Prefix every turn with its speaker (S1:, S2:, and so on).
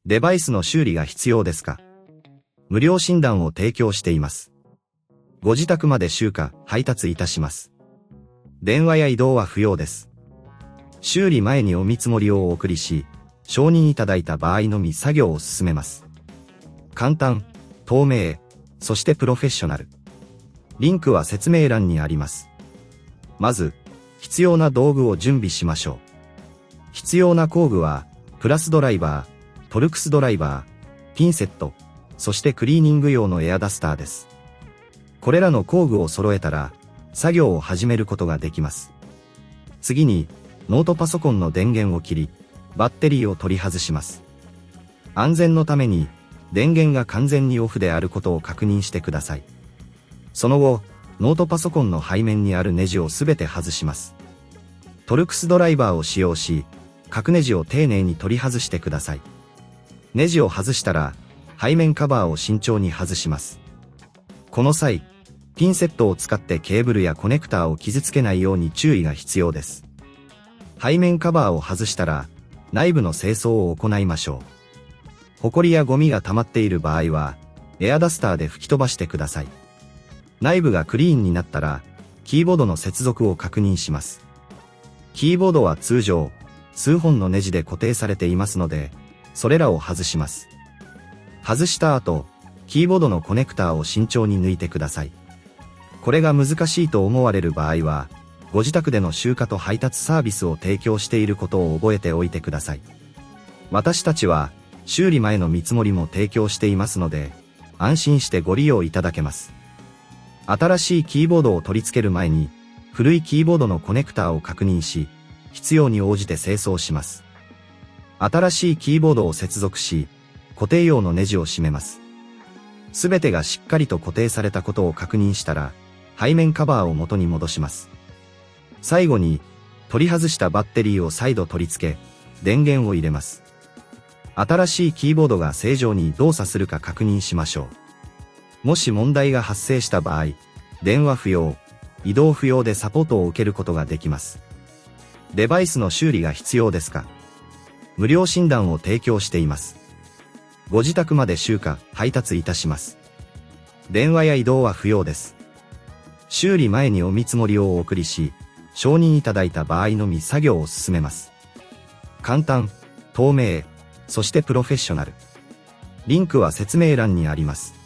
S1: デバイスの修理が必要ですか？無料診断を提供しています。ご自宅まで集荷、配達いたします。電話や移動は不要です。修理前にお見積もりをお送りし、承認いただいた場合のみ作業を進めます。簡単、透明、そしてプロフェッショナル。リンクは説明欄にあります。まず、必要な道具を準備しましょう。必要な工具は、プラスドライバー、トルクスドライバー、ピンセット、そしてクリーニング用のエアダスターです。これらの工具を揃えたら、作業を始めることができます。次に、ノートパソコンの電源を切り、バッテリーを取り外します。安全のために、電源が完全にオフであることを確認してください。その後、ノートパソコンの背面にあるネジをすべて外します。トルクスドライバーを使用し、各ネジを丁寧に取り外してください。ネジを外したら、背面カバーを慎重に外します。この際、ピンセットを使ってケーブルやコネクターを傷つけないように注意が必要です。背面カバーを外したら、内部の清掃を行いましょう。ホコリやゴミが溜まっている場合は、エアダスターで吹き飛ばしてください。内部がクリーンになったら、キーボードの接続を確認します。キーボードは通常、数本のネジで固定されていますので、それらを外します。外した後、キーボードのコネクターを慎重に抜いてください。これが難しいと思われる場合は、ご自宅での集荷と配達サービスを提供していることを覚えておいてください。私たちは、修理前の見積もりも提供していますので、安心してご利用いただけます。新しいキーボードを取り付ける前に、古いキーボードのコネクターを確認し、必要に応じて清掃します。新しいキーボードを接続し、固定用のネジを締めます。すべてがしっかりと固定されたことを確認したら、背面カバーを元に戻します。最後に、取り外したバッテリーを再度取り付け、電源を入れます。新しいキーボードが正常に動作するか確認しましょう。もし問題が発生した場合、電話不要、移動不要でサポートを受けることができます。デバイスの修理が必要ですか？無料診断を提供しています。ご自宅まで集荷、配達いたします。電話や移動は不要です。修理前にお見積もりをお送りし、承認いただいた場合のみ作業を進めます。簡単、透明、そしてプロフェッショナル。リンクは説明欄にあります。